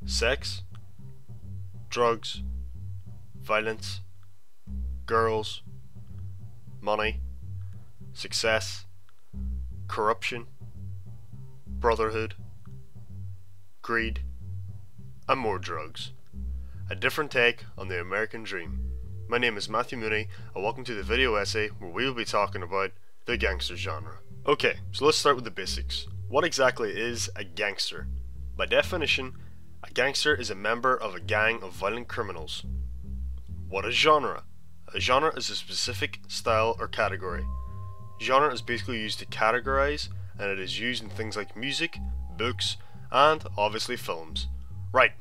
Sex, drugs, violence, girls, money, success, corruption, brotherhood, greed, and more drugs. A different take on the American dream. My name is Matthew Mooney, and welcome to the video essay where we will be talking about the gangster genre. Okay, so let's start with the basics. What exactly is a gangster? By definition, a gangster is a member of a gang of violent criminals. What is genre? A genre is a specific style or category. Genre is basically used to categorize, and it is used in things like music, books, and obviously films. Right,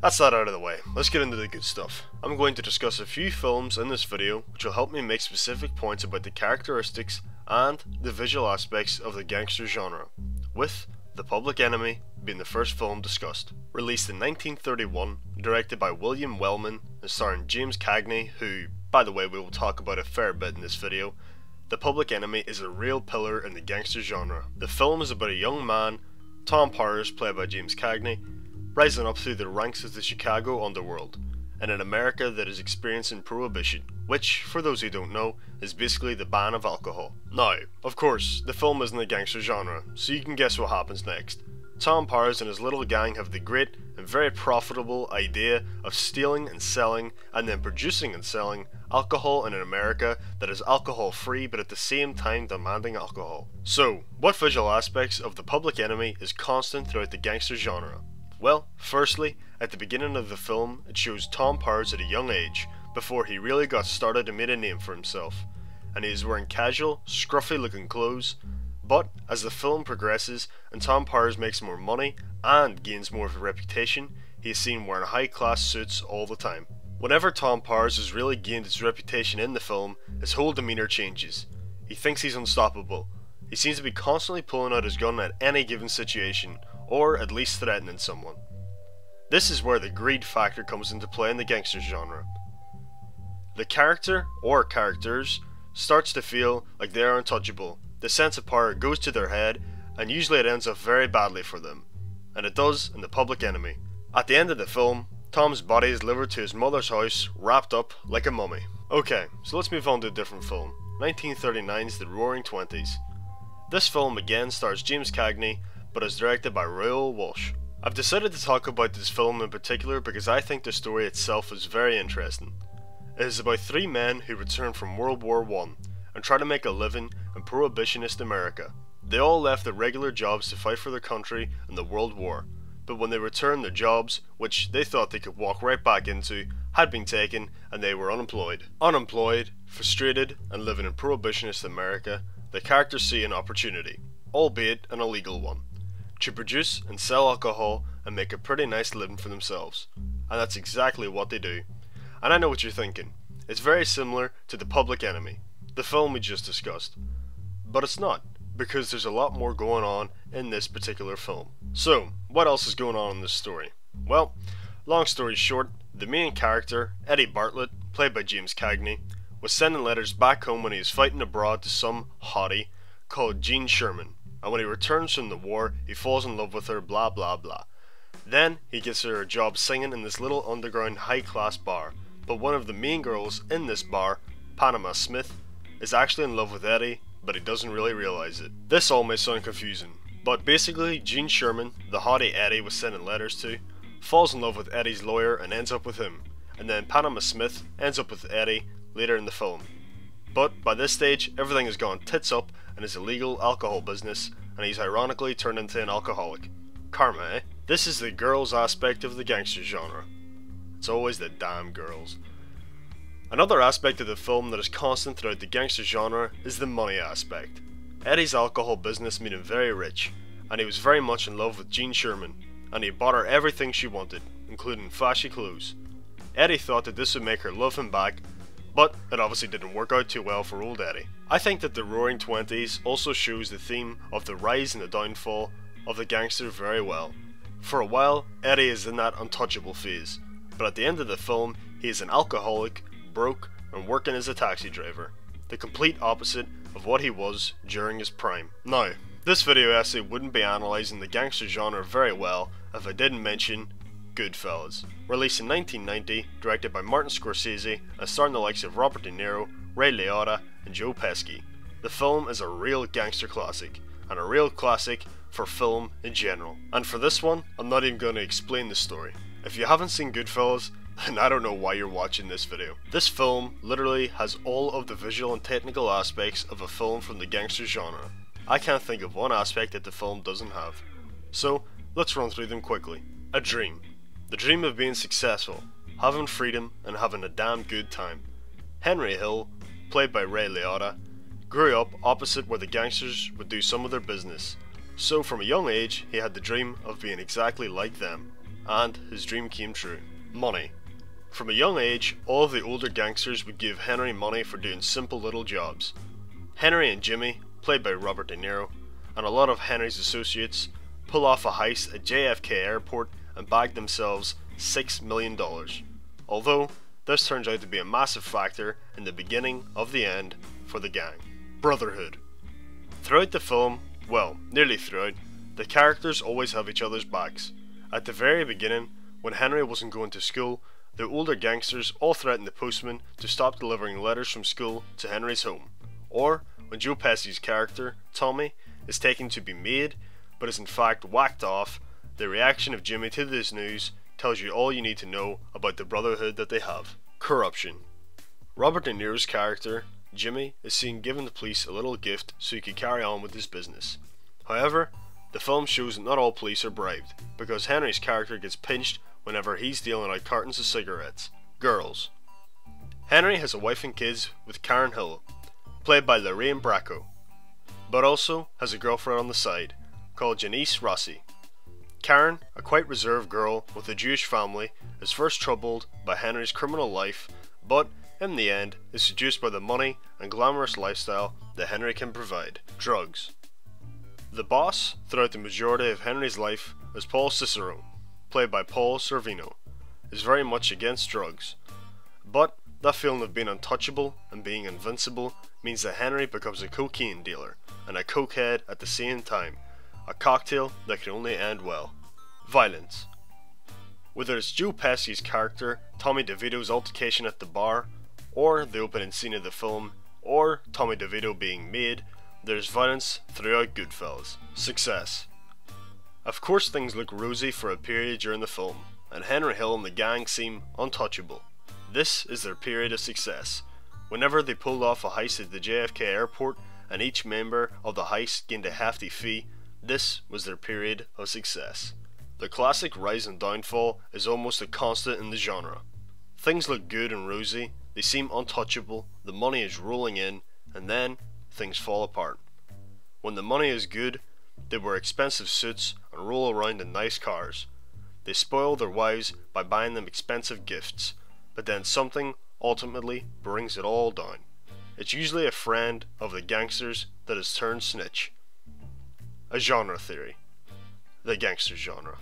that's that out of the way. Let's get into the good stuff. I'm going to discuss a few films in this video which will help me make specific points about the characteristics and the visual aspects of the gangster genre, with The Public Enemy being the first film discussed. Released in 1931, directed by William Wellman and starring James Cagney, who, by the way, we will talk about a fair bit in this video. The Public Enemy is a real pillar in the gangster genre. The film is about a young man, Tom Powers, played by James Cagney, rising up through the ranks of the Chicago underworld, in an America that is experiencing prohibition, which, for those who don't know, is basically the ban of alcohol. Now, of course, the film isn't a gangster genre, so you can guess what happens next. Tom Powers and his little gang have the great and very profitable idea of stealing and selling, and then producing and selling, alcohol in an America that is alcohol free but at the same time demanding alcohol. So, what visual aspects of The Public Enemy is constant throughout the gangster genre? Well, firstly, at the beginning of the film, it shows Tom Powers at a young age, before he really got started and made a name for himself, and he is wearing casual, scruffy looking clothes. But as the film progresses and Tom Powers makes more money and gains more of a reputation, he is seen wearing high class suits all the time. Whenever Tom Powers has really gained his reputation in the film, his whole demeanour changes. He thinks he's unstoppable. He seems to be constantly pulling out his gun at any given situation, or at least threatening someone. This is where the greed factor comes into play in the gangster genre. The character, or characters, starts to feel like they are untouchable. The sense of power goes to their head, and usually it ends up very badly for them. And it does in The Public Enemy. At the end of the film, Tom's body is delivered to his mother's house, wrapped up like a mummy. Okay, so let's move on to a different film. 1939's The Roaring Twenties. This film again stars James Cagney, but is directed by Royal Walsh. I've decided to talk about this film in particular because I think the story itself is very interesting. It is about three men who return from World War I and try to make a living in prohibitionist America. They all left their regular jobs to fight for their country in the World War, but when they returned, their jobs, which they thought they could walk right back into, had been taken and they were unemployed. Unemployed, frustrated, and living in prohibitionist America, the characters see an opportunity, albeit an illegal one, to produce and sell alcohol and make a pretty nice living for themselves. And that's exactly what they do. And I know what you're thinking. It's very similar to The Public Enemy, the film we just discussed. But it's not, because there's a lot more going on in this particular film. So, what else is going on in this story? Well, long story short, the main character, Eddie Bartlett, played by James Cagney, was sending letters back home when he was fighting abroad to some hottie called Jean Sherman, and when he returns from the war, he falls in love with her, blah blah blah. Then, he gets her a job singing in this little underground high-class bar, but one of the main girls in this bar, Panama Smith, is actually in love with Eddie, but he doesn't really realize it. This all may sound confusing, but basically Jean Sherman, the hottie Eddie was sending letters to, falls in love with Eddie's lawyer and ends up with him, and then Panama Smith ends up with Eddie later in the film. But by this stage, everything has gone tits up in his illegal alcohol business, and he's ironically turned into an alcoholic. Karma, eh? This is the girls aspect of the gangster genre. It's always the damn girls. Another aspect of the film that is constant throughout the gangster genre is the money aspect. Eddie's alcohol business made him very rich, and he was very much in love with Jean Sherman, and he bought her everything she wanted, including flashy clothes. Eddie thought that this would make her love him back, but it obviously didn't work out too well for old Eddie. I think that The Roaring Twenties also shows the theme of the rise and the downfall of the gangster very well. For a while, Eddie is in that untouchable phase, but at the end of the film, he is an alcoholic, broke, and working as a taxi driver. The complete opposite of what he was during his prime. Now, this video essay wouldn't be analysing the gangster genre very well if I didn't mention Goodfellas, released in 1990, directed by Martin Scorsese and starring the likes of Robert De Niro, Ray Liotta and Joe Pesci. The film is a real gangster classic, and a real classic for film in general. And for this one, I'm not even going to explain the story. If you haven't seen Goodfellas, then I don't know why you're watching this video. This film literally has all of the visual and technical aspects of a film from the gangster genre. I can't think of one aspect that the film doesn't have. So, let's run through them quickly. A dream. The dream of being successful, having freedom and having a damn good time. Henry Hill, played by Ray Liotta, grew up opposite where the gangsters would do some of their business. So from a young age, he had the dream of being exactly like them. And his dream came true. Money. From a young age, all of the older gangsters would give Henry money for doing simple little jobs. Henry and Jimmy, played by Robert De Niro, and a lot of Henry's associates pull off a heist at JFK Airport and bag themselves $6 million. Although, this turns out to be a massive factor in the beginning of the end for the gang. Brotherhood. Throughout the film, well, nearly throughout, the characters always have each other's backs. At the very beginning, when Henry wasn't going to school, the older gangsters all threatened the postman to stop delivering letters from school to Henry's home. Or, when Joe Pesci's character, Tommy, is taken to be made, but is in fact whacked off, the reaction of Jimmy to this news tells you all you need to know about the brotherhood that they have. Corruption. Robert De Niro's character, Jimmy, is seen giving the police a little gift so he could carry on with his business. However, the film shows that not all police are bribed, because Henry's character gets pinched whenever he's dealing out cartons of cigarettes. Girls. Henry has a wife and kids with Karen Hill, played by Lorraine Bracco, but also has a girlfriend on the side, called Janice Rossi. Karen, a quite reserved girl with a Jewish family, is first troubled by Henry's criminal life, but in the end is seduced by the money and glamorous lifestyle that Henry can provide. Drugs. The boss, throughout the majority of Henry's life, is Paul Cicero, played by Paul Sorvino, is very much against drugs. But that feeling of being untouchable and being invincible means that Henry becomes a cocaine dealer and a cokehead at the same time, a cocktail that can only end well. Violence. Whether it's Joe Pesci's character, Tommy DeVito's altercation at the bar, or the opening scene of the film, or Tommy DeVito being made, there's violence throughout Goodfellas. Success. Of course things look rosy for a period during the film, and Henry Hill and the gang seem untouchable. This is their period of success. Whenever they pulled off a heist at the JFK Airport and each member of the heist gained a hefty fee, this was their period of success. The classic rise and downfall is almost a constant in the genre. Things look good and rosy, they seem untouchable, the money is rolling in, and then things fall apart. When the money is good, they wear expensive suits and roll around in nice cars. They spoil their wives by buying them expensive gifts, but then something ultimately brings it all down. It's usually a friend of the gangsters that has turned snitch. A genre theory. The gangster genre.